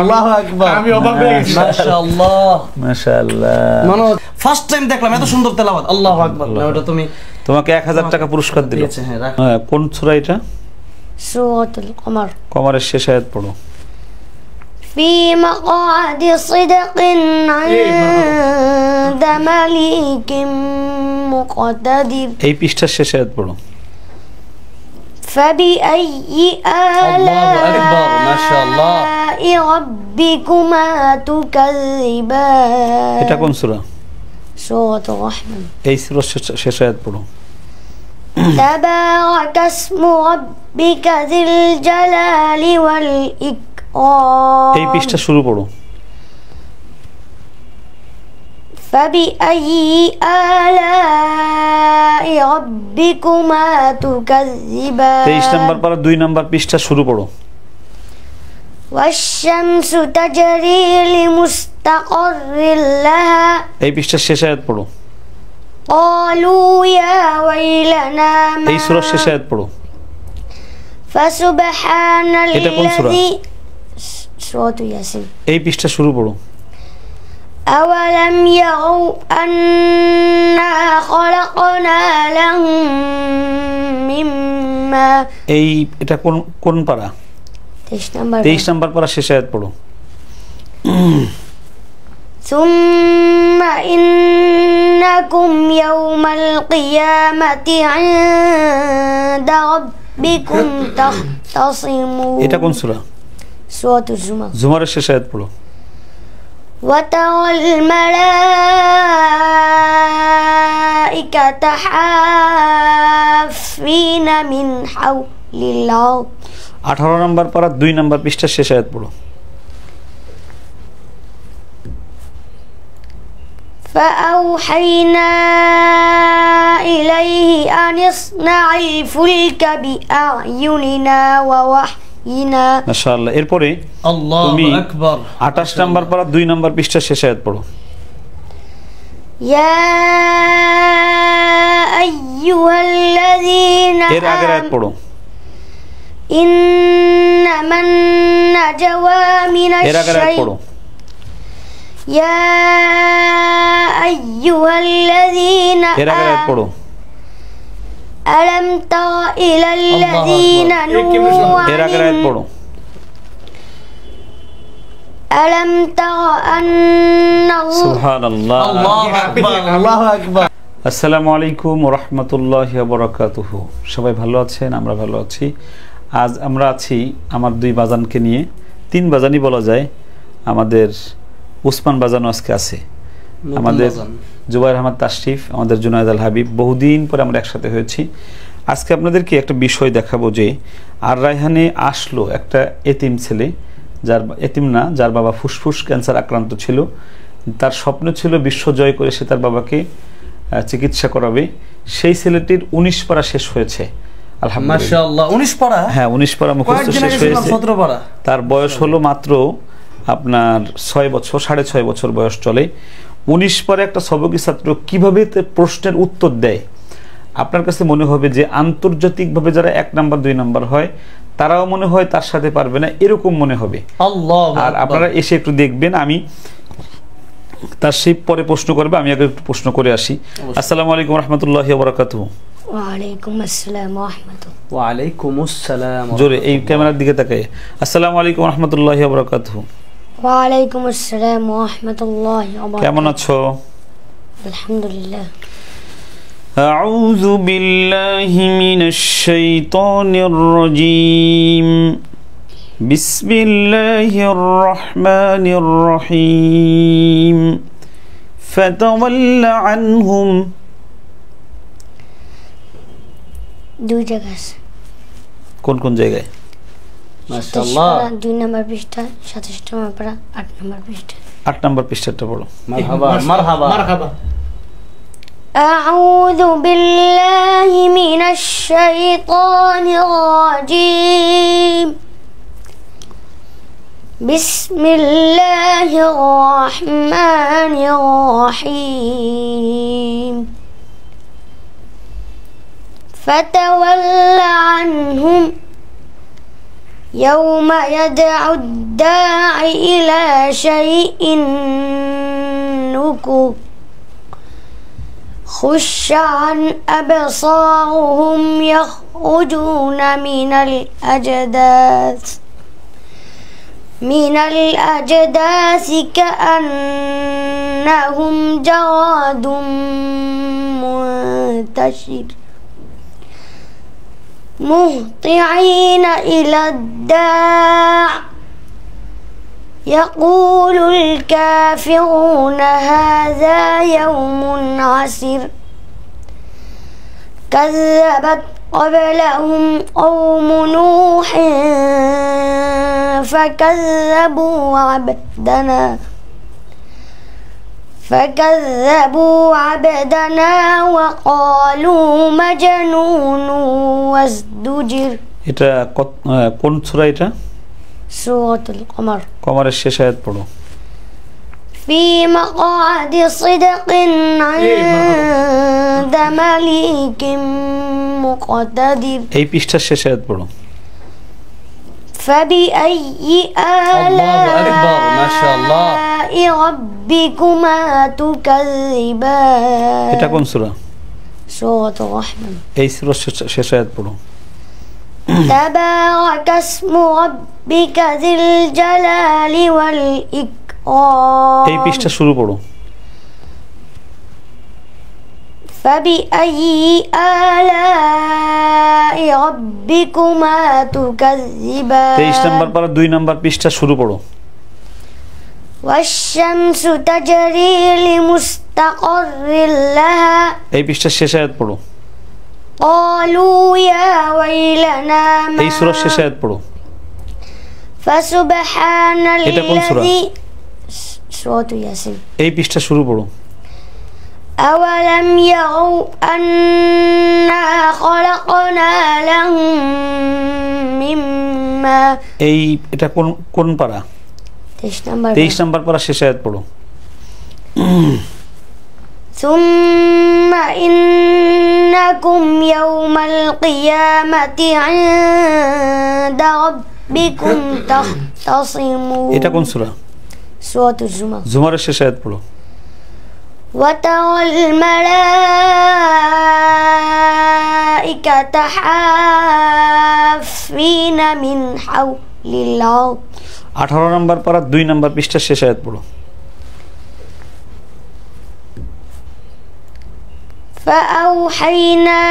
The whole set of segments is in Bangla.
আল্লাহু আকবার। আমি অবাক হয়ে গেছি। মাশাআল্লাহ মাশাআল্লাহ। মানে ফার্স্ট টাইম দেখলাম এত সুন্দর তেলাওয়াত। আল্লাহু আকবার। না ওটা তুমি তোমাকে 1000 টাকা পুরস্কার দিল। হ্যাঁ রাখ। কোন সূরা এটা? সূরাতুল কমর। কমরের শেষ আয়াত পড়ো। في مقعد صدق عند مليك مقتدر এই পৃষ্ঠার শেষ আয়াত পড়ো। فبأي الله أكبر ما شاء الله آلاء ربكما تكذبان এটা কোন সূরা? سورة الرحمن এই সূরার শেষ আয়াত পড়ো। تبارك اسم ربك ذي الجلال والإكرام এই পৃষ্ঠা শুরু করো। فبأي آلاء ربكما تكذبان 23 নম্বর পারা 2 নম্বর পৃষ্ঠা শুরু করো। والشمس تجري لمستقر لها এই পৃষ্ঠার শেষ আয়াত পড়ো। قالوا يا ويلنا ما এই সূরার শেষ আয়াত পড়ো। فسبحان এটা কোন সূরা? الذي سورة ياسين এই পৃষ্ঠা শুরু করো। أولم يروا أنا خلقنا لهم مما এই এটা কোন কোন পারা? 23 নম্বর পারা শেষ আয়াত পড়ো। ثم إنكم يوم القيامة عند ربكم تختصمون এটা কোন সূরা? سورة الزمر জুমারের শেষ আয়াত পড়ো। وترى الملائكة حافين من حول العرش 18 নম্বর পারা 2 নম্বর পৃষ্ঠার শেষ আয়াত পড়ো। فأوحينا إليه أن اصنع الفلك بأعيننا ووحينا মাশাআল্লাহ। এরপরে আল্লাহু তুমি আকবার 28 নম্বর পারা 2 নম্বর পৃষ্ঠার শেষ আয়াত পড়ো। يا أيها الذين এর আগের আয়াত পড়ো। إنما النجوى من এর আগের আয়াত পড়ো। يا أيها الذين এর আগের আয়াত পড়ো। ألم تر إلى الذين نهوا এর আগের আয়াত পড়ো। ألم تر أن الله সুবহানাল্লাহ। আল্লাহু আকবার আল্লাহু আকবার। আসসালামু আলাইকুম ওয়া রাহমাতুল্লাহি ওয়া বারাকাতুহু। সবাই ভালো আছেন? আমরা ভালো আছি। আজ আমরা আছি আমার 2 বাজানকে নিয়ে, 3 বাজানই বলা যায়। আমাদের উসমান বাজানও আজকে আছে, আমাদের জুবাইর আহমদ তাশরিফ, আমাদের জুনায়েদ আল হাবিব। বহুদিন পরে আমরা একসাথে হয়েছি। আজকে আপনাদেরকে একটা বিষয় দেখাবো যে আর রায়হানে আসলো একটা এতিম ছেলে, যার এতিম না, যার বাবা ফুসফুস ক্যান্সার আক্রান্ত ছিল। তার স্বপ্ন ছিল বিশ্ব জয় করে সে তার বাবাকে চিকিৎসা করাবে। সেই ছেলেটির 19 পারা শেষ হয়েছে আলহামদুলিল্লাহ। মাশাআল্লাহ 19 পারা? হ্যাঁ 19 পারা মুখস্থ শেষ হয়েছে। 17 পারা। তার বয়স হলো মাত্র আপনার 6 বছর, 6.5 বছর বয়স চলে। 19 পারে একটা সবকি ছাত্র কিভাবে প্রশ্নের উত্তর দেয়, আপনার কাছে মনে হবে যে আন্তর্জাতিকভাবে যারা 1 নাম্বার 2 নাম্বার হয় তারাও মনে হয় তার সাথে পারবে না, এরকম মনে হবে। আল্লাহু আকবার। আর আপনারা এসে একটু দেখবেন, আমি তার সেই পরে প্রশ্ন করবে, আমি আগে একটু প্রশ্ন করে আসি। আসসালামু আলাইকুম ওয়া রাহমাতুল্লাহি ওয়া বারাকাতুহু। وعليكم السلام ورحمة الله ওয়ালাইকুম আসসালাম। জোরে এই ক্যামেরার দিকে তাকায়। আসসালামু আলাইকুম ওয়া রাহমাতুল্লাহি ওয়া বারাকাতুহু। وعليكم السلام ورحمة الله وبركاته কেমন আছো? الحمد لله أعوذ بالله من الشيطان الرجيم بسم الله الرحمن الرحيم فتول عنهم دو جگہ কোন কোন জায়গায়? মাশাআল্লাহ 2 নম্বর পৃষ্ঠা 27 নম্বর পারা 8 নম্বর পৃষ্ঠা 8 নম্বর পৃষ্ঠাটা পড়ো। মারহাবা মারহাবা মারহাবা। أعوذ بالله من الشيطان الرجيم بسم الله الرحمن الرحيم فتول عنهم يوم يدعو الداعي إلى شيء نكر خش عن أبصارهم يخرجون من الأجداث كأنهم جراد منتشر مهطعين إلى الداع يقول الكافرون هذا يوم عسر كذبت قبلهم قوم نوح فكذبوا عبدنا وقالوا مجنون وازدجر এটা কোন সূরা এটা سورة القمر কমরের শেষ আয়াত পড়ো في مقعد صدق عند مليك مقتدر এই পৃষ্ঠার শেষ আয়াত পড়ো فبأي آلاء ربكما تكذبان এটা কোন সূরা سورة الرحمن এই সূরার শেষ আয়াত পড়ো تبارك اسم ربك ذي الجلال والإكرام এই পৃষ্ঠা শুরু করো فبأي آلاء ربكما تكذبان 23 নম্বর পারা 2 নম্বর পৃষ্ঠা শুরু করো والشمس تجري لمستقر لها এই পৃষ্ঠার শেষ আয়াত পড়ো قالوا يا ويلنا ما এই সূরার শেষ আয়াত পড়ো فسبحان এটা কোন সূরা الذي سورة ياسين এই পৃষ্ঠা শুরু করো أولم يروا أنا خلقنا لهم مما এই এটা কোন পারা 23 নম্বর পারা শেষ আয়াত পড়ো ثم إنكم يوم القيامة عند ربكم تختصمون এটা কোন সূরা سورة الزمر জুমারের শেষ আয়াত পড়ো وترى الملائكة حافين من حول العرش 18 নম্বর পারা 2 নম্বর পৃষ্ঠার শেষ আয়াত পড়ো فأوحينا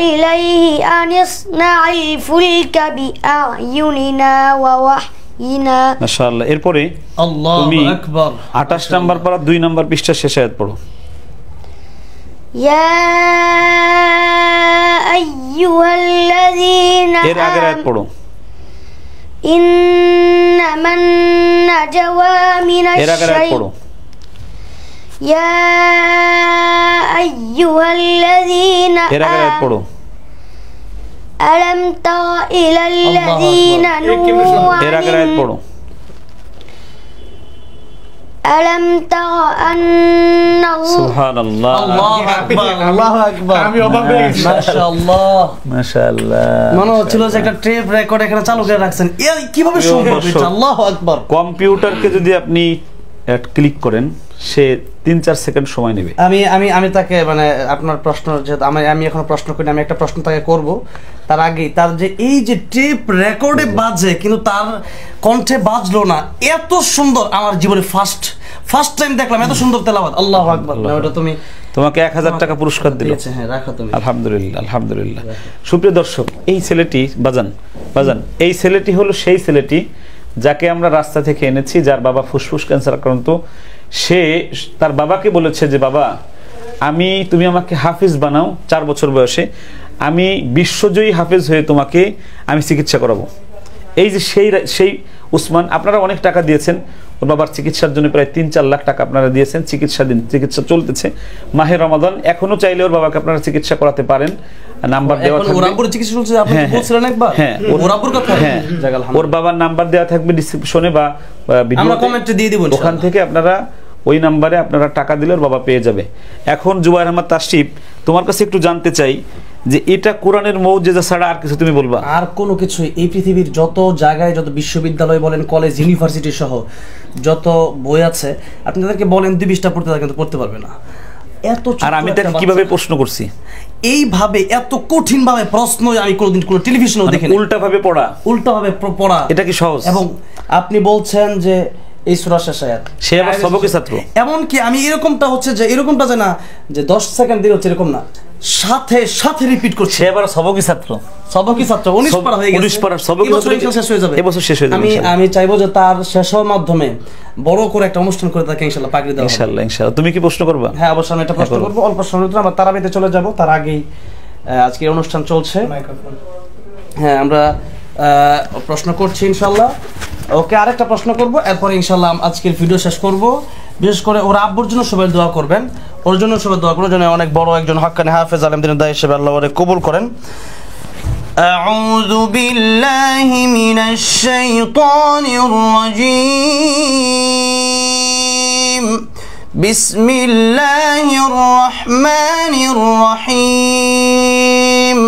إليه أن اصنع الفلك بأعيننا ووحينا মাশাআল্লাহ এরপরে আল্লাহু আকবার 28 নম্বর পারা 2 নম্বর পৃষ্ঠার শেষ আয়াত পড়ো يا أيها الذين এর আগের আয়াত পড়ো إنما النجوى من এর আগের আয়াত পড়ো يا أيها الذين এর আগের আয়াত পড়ো ألم تر إلى الذين نهوا এর আগের আয়াত পড়ো ألم تر أن الله সুবহানাল্লাহ আল্লাহু আকবার আমি অবাক হয়ে গেছি মাশাআল্লাহ মাশাআল্লাহ মনে হচ্ছিল যে একটা টেপ রেকর্ড এখানে চালু করে রাখছেন কিভাবে সম্ভব এটা আল্লাহু আকবার কম্পিউটারকে যদি আপনি ক্লিক করেন সে 3-4 সেকেন্ড সময় নেবে আমি আমি আমি তাকে মানে আপনার প্রশ্ন যেহেতু আমি এখন প্রশ্ন করি আমি একটা প্রশ্ন তাকে করব তার আগে তার যে এই যে টেপ রেকর্ডে বাজে কিন্তু তার কণ্ঠে বাজলো না এত সুন্দর আমার জীবনে ফার্স্ট টাইম দেখলাম এত সুন্দর তেলাওয়াত আল্লাহু আকবার ওটা তুমি তোমাকে 1000 টাকা পুরস্কার দিল হ্যাঁ রাখো তুমি আলহামদুলিল্লাহ আলহামদুলিল্লাহ সুপ্রিয় দর্শক এই ছেলেটি বাজান এই ছেলেটি হলো সেই ছেলেটি যাকে আমরা রাস্তা থেকে এনেছি যার বাবা ফুসফুস ক্যান্সার আক্রান্ত সে তার বাবাকে বলেছে যে বাবা তুমি আমাকে হাফিজ বানাও 4 বছর বয়সে আমি বিশ্বজয়ী হাফিজ হয়ে তোমাকে আমি চিকিৎসা করাবো এই যে সেই উসমান আপনারা অনেক টাকা দিয়েছেন ওর বাবার চিকিৎসার জন্য প্রায় 3-4 লাখ টাকা আপনারা দিয়েছেন চিকিৎসা চলতেছে মাহে রমাদান এখনো চাইলে ওর বাবাকে আপনারা চিকিৎসা করাতে পারেন নাম্বার দেওয়া থাকবে ওরাপুর চিকিৎসা চলছে আপনি বলছিলেন একবার হ্যাঁ ওরাপুর কথা হ্যাঁ ওর বাবার নাম্বার দেওয়া থাকবে ডেসক্রিপশনে বা ভিডিওতে আমরা কমেন্টে দিয়ে দিব ওখান থেকে আপনারা ওই নাম্বারে আপনারা টাকা দিলে ওর বাবা পেয়ে যাবে এখন জুবায়ের আহমদ তাশরিফ তোমার কাছে একটু জানতে চাই যে এটা কোরআনের মৌজেজা ছাড়া আর কিছু তুমি বলবা? আর কোনো কিছু এই পৃথিবীর যত জায়গায়, যত বিশ্ববিদ্যালয় বলেন, কলেজ, ইউনিভার্সিটি সহ যত বই আছে, আপনি তাদেরকে বলেন 2-20টা পড়তে, তারা কিন্তু পড়তে পারবে না। এত আর আমি তাকে কিভাবে প্রশ্ন করছি, এইভাবে এত কঠিন ভাবে প্রশ্ন আমি কোনোদিন কোনো টেলিভিশনেও দেখিনি। উল্টা ভাবে পড়া, উল্টা ভাবে পড়া, এটা কি সহজ? এবং আপনি বলছেন যে এই সূরা শেষ আয়াত, সে আবার সবকি ছাত্র। এমনকি আমি এরকমটা হচ্ছে যে এরকমটা যে না যে 10 সেকেন্ড দিয়ে হচ্ছে এরকম না, সাথে সাথে রিপিট করছে। সে আবার সবকি ছাত্র, সবকি ছাত্র 19 পারা হয়ে গেছে, 19 পারা সবকি শেষ হয়ে যাবে, এবছর শেষ হয়ে যাবে। আমি চাইবো যে তার শেষ হওয়ার মাধ্যমে বড় করে একটা অনুষ্ঠান করে তাকে ইনশাআল্লাহ পাগড়ি দেওয়া হবে। ইনশাআল্লাহ ইনশাআল্লাহ। তুমি কি প্রশ্ন করবা? হ্যাঁ, অবশ্যই আমি একটা প্রশ্ন করব। অল্প সময়ের ভিতরে আমরা তারাবিতে চলে যাব, তার আগেই আজকে অনুষ্ঠান চলছে। হ্যাঁ, আমরা প্রশ্ন করছি ইনশাআল্লাহ। ওকে, আরেকটা প্রশ্ন করব, এরপরে ইনশাআল্লাহ আজকের ভিডিও শেষ করব। বিশেষ করে ওর আব্বুর জন্য সবাই দোয়া করবেন, ওর জন্য সবাই দোয়া করবেন যেন অনেক বড় একজন হাক্কানি হাফেজ আলেম দিনের দায়ী হিসেবে আল্লাহ ওরে কবুল করেন। আউযু বিল্লাহি মিনাশ শাইতানির রাজীম। বিসমিল্লাহির রহমানির রহিম।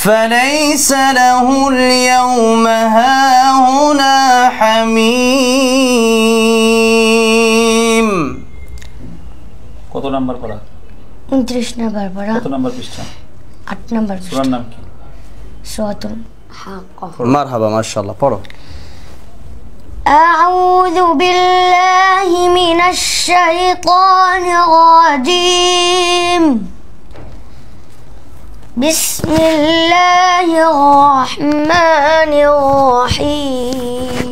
فليس له اليوم هاهنا حميم। কত নাম্বার পড়া? 29 নাম্বার পড়া। কত নাম্বার পৃষ্ঠা? 8 নাম্বার। সূরার নাম কি? সূরাতুল হাক্কা। মারহাবা, মাশাআল্লাহ, পড়ো। أعوذ بالله من الشيطان الرجيم. بسم الله الرحمن الرحيم.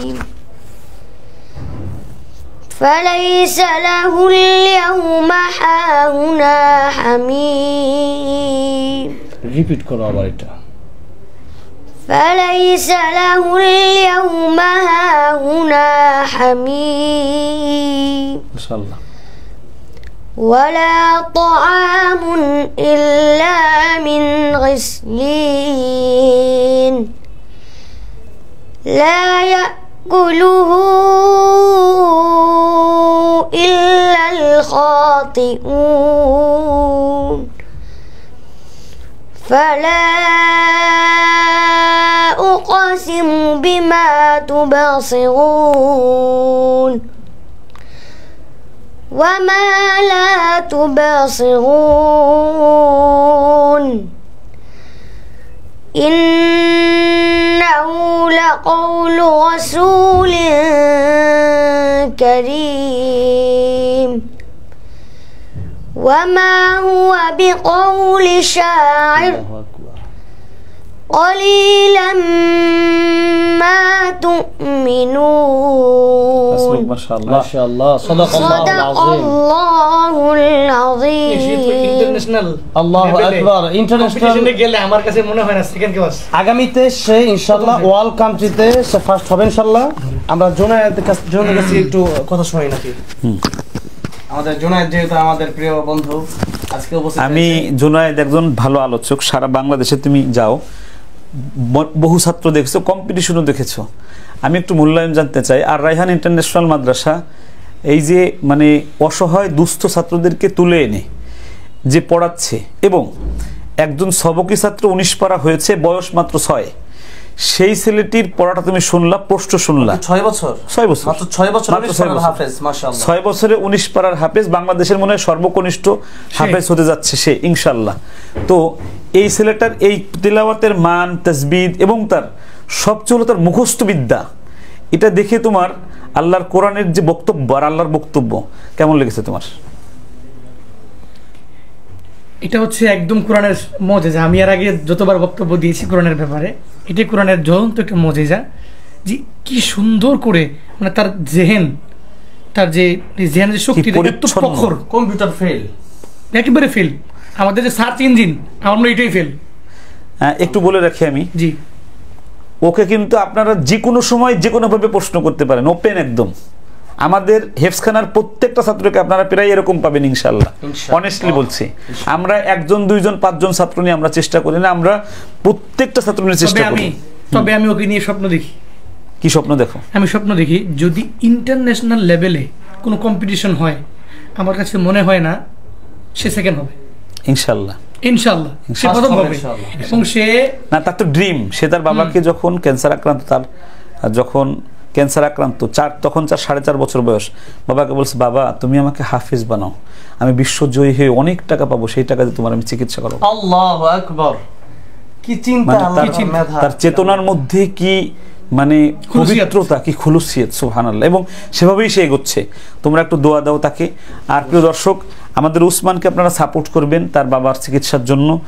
فليس له اليوم هاهنا حميم. রিপিট করো আবার এটা। فليس له اليوم هاهنا حميم. মাশাআল্লাহ। ولا طعام إلا من غسلين لا يأكله إلا الخاطئون فلا أقسم بما تبصرون وما لا تبصرون إنه لقول رسول كريم وما هو بقول شاعر قليلا ما تؤمنون মাশাআল্লাহ মাশাআল্লাহ صدق الله العظيم ইন্টারন্যাশনাল আল্লাহু আকবার ইন্টারন্যাশনাল গেলে আমার কাছে মনে হয় না সেকেন্ড ক্লাস আগামীতে সে ইনশাআল্লাহ ওয়ার্ল্ড কান্ট্রিতে সে ফার্স্ট হবে ইনশাআল্লাহ। আমরা জুনায়েদের কাছে একটু কথা শুনাই নাকি? আমাদের জুনায়েদ যেহেতু আমাদের প্রিয় বন্ধু আজকে উপস্থিত, আমি জুনায়েদ একজন ভালো আলোচক, সারা বাংলাদেশে তুমি যাও, বহু ছাত্র দেখেছো, কম্পিটিশনও দেখেছো। আমি একটু মূল্যায়ন জানতে চাই। আর রায়হান ইন্টারন্যাশনাল মাদ্রাসা এই যে মানে অসহায় দুস্থ ছাত্রদেরকে তুলে এনে যে পড়াচ্ছে, এবং একজন সবকি ছাত্র 19 পারা হয়েছে, বয়স মাত্র 6, সেই ছেলেটির পড়াটা তুমি শুনলা, প্রশ্ন শুনলা। 6 বছর মাত্র 6 বছর হাফেজ, মাশাআল্লাহ। 6 বছরে 19 পারার হাফেজ, বাংলাদেশের মনে হয় সর্বকনিষ্ঠ হাফেজ হতে যাচ্ছে সে ইনশাআল্লাহ। তো এই ছেলেটার এই তিলাওয়াতের মান, তাসবিদ এবং তার সবচেয়ে হলো তার মুখস্থ বিদ্যা, এটা দেখে তোমার আল্লাহর কোরআনের যে বক্তব্য আর আল্লাহর বক্তব্য কেমন লেগেছে তোমার? এটা হচ্ছে একদম কোরআনের মুজিজা। আমি এর আগে যতবার বক্তব্য দিয়েছি কোরআনের ব্যাপারে, এটাই কোরআনের জ্বলন্ত একটা মুজিজা, যে কি সুন্দর করে মানে তার জেহেন, তার যে জেহেনের যে শক্তি, এত প্রখর। কম্পিউটার ফেল, একেবারে ফেল। আমাদের যে সার্চ ইঞ্জিন, আমার মনে হয় এটাই ফেল। একটু বলে রাখি আমি, জি, ওকে কিন্তু আপনারা যে কোনো সময় যে কোনোভাবে প্রশ্ন করতে পারেন, ওপেন একদম। আমাদের হেফসখানার প্রত্যেকটা ছাত্রকে আপনারা প্রায় এরকম পাবেন ইনশাআল্লাহ। অনেস্টলি বলছি, আমরা 1 জন 2 জন 5 জন ছাত্র নিয়ে আমরা চেষ্টা করি না, আমরা প্রত্যেকটা ছাত্র নিয়ে চেষ্টা করি। তবে আমি ওকে নিয়ে স্বপ্ন দেখি। কি স্বপ্ন দেখো? আমি স্বপ্ন দেখি যদি ইন্টারন্যাশনাল লেভেলে কোনো কম্পিটিশন হয়, আমার কাছে মনে হয় না সে সেকেন্ড হবে ইনশাআল্লাহ। ইনশাআল্লাহ সে ইনশাআল্লাহ। প্রথম হবে ইনশাআল্লাহ। এবং সে না, তার তো ড্রিম, সে তার বাবাকে যখন ক্যান্সার আক্রান্ত, তার যখন ক্যান্সার আক্রান্ত তখন 4.5 বছর বয়স, বাবাকে বলছে, বাবা তুমি আমাকে হাফিজ বানাও, আমি বিশ্বজয়ী হয়ে অনেক টাকা পাবো, সেই টাকা দিয়ে তোমার আমি চিকিৎসা করাবো। আল্লাহু আকবার, কি চিন্তা, মানে আল্লাহর তার- মেধা। তার চেতনার মধ্যে কি মানে খুলুসিয়াত। পবিত্রতা, কি খুলুসিয়ত, সুবহানাল্লাহ। এবং সেভাবেই সে এগোচ্ছে। তোমরা একটু দোয়া দাও তাকে। আর প্রিয় দর্শক, আমাদের উসমানকে আপনারা সাপোর্ট করবেন তার বাবার চিকিৎসার জন্য।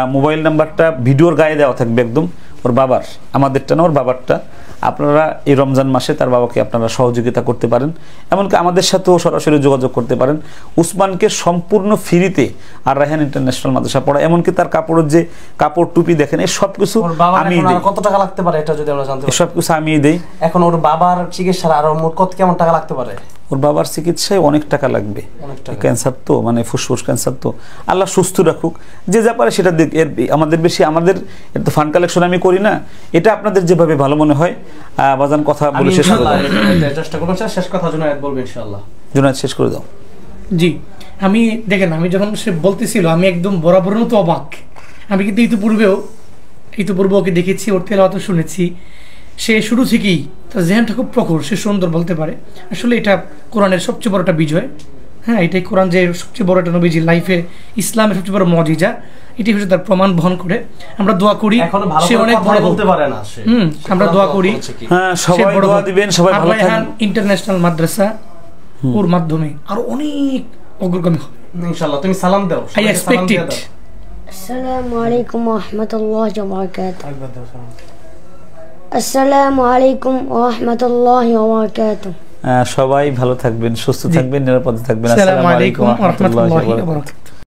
মোবাইল নাম্বারটা ভিডিওর গায়ে দেওয়া থাকবে একদম, ওর বাবার, আমাদেরটা না, ওর বাবারটা। আপনারা এই রমজান মাসে তার বাবাকে আপনারা সহযোগিতা করতে পারেন, এমনকি আমাদের সাথেও সরাসরি যোগাযোগ করতে পারেন। উসমানকে সম্পূর্ণ ফ্রিতে আর রায়হান ইন্টারন্যাশনাল মাদ্রাসা পড়া, এমনকি তার কাপড়ের যে কাপড় টুপি দেখেন, এই সব কিছু ওর বাবার আমি এখন দিই, আর কত টাকা লাগতে পারে এটা যদি আমরা জানতে পারি? এসব কিছু আমি দেই। এখন ওর বাবার চিকিৎসার আরো মোট কত কেমন টাকা লাগতে পারে? ওর বাবার চিকিৎসায় অনেক টাকা লাগবে, অনেক টাকা। ক্যান্সার তো, মানে ফুসফুস ক্যান্সার তো, আল্লাহ সুস্থ রাখুক। যে যা পারে সেটা দিক। আমাদের বেশি, আমাদের এর তো ফান্ড কালেকশন আমি করি না, এটা আপনাদের যেভাবে ভালো মনে হয়। বাজান কথা আমি বলে শেষ করে দাও, ইনশাআল্লাহ চেষ্টা করব। শেষ কথা জুনায়েদ বলবে ইনশাআল্লাহ। জুনায়েদ শেষ করে দাও। জি, আমি দেখেন, আমি যখন সে বলতেছিল আমি একদম বরাবর মতো অবাক। আমি কিন্তু ইতিপূর্বে ওকে দেখেছি, ওর তেলাওয়াত শুনেছি। সে শুরু থেকেই তার জেহানটা খুব প্রখর, সে সুন্দর বলতে পারে। আসলে এটা কোরআনের সবচেয়ে বড় একটা বিজয়। হ্যাঁ, এটাই কোরআন যে সবচেয়ে বড় একটা নবীজির লাইফে ইসলামের সবচেয়ে বড় মজিজা, এটি হচ্ছে তার প্রমাণ বহন করে। আমরা দোয়া করি এখনো ভালো সে করে অনেক কথাই বড় হোক। বলতে পারে না সে। আমরা দোয়া করি হ্যাঁ, সে সবাই বড় দোয়া হোক। দিবেন, সবাই আর ভালো রায়হান থাকবেন। ইন্টারন্যাশনাল মাদ্রাসা ওর মাধ্যমে আরো অনেক অগ্রগামী হবে। ইনশাআল্লাহ। তুমি সালাম দাও, I সবাইকে সালাম expect দিয়ে it. দাও। আসসালামু আলাইকুম ওয়া রাহমাতুল্লাহি ওয়া বারাকাতুহু। একবার দাও সালাম। আসসালামু আলাইকুম ওয়া রাহমাতুল্লাহি ওয়া বারাকাতুহু। সবাই ভালো থাকবেন, সুস্থ থাকবেন, নিরাপদে থাকবেন। আসসালামু আসসালামু আলাইকুম আলাইকুম ওয়া রাহমাতুল্লাহি ওয়া ওয়া বারাকাতুহু। বারাকাতুহু।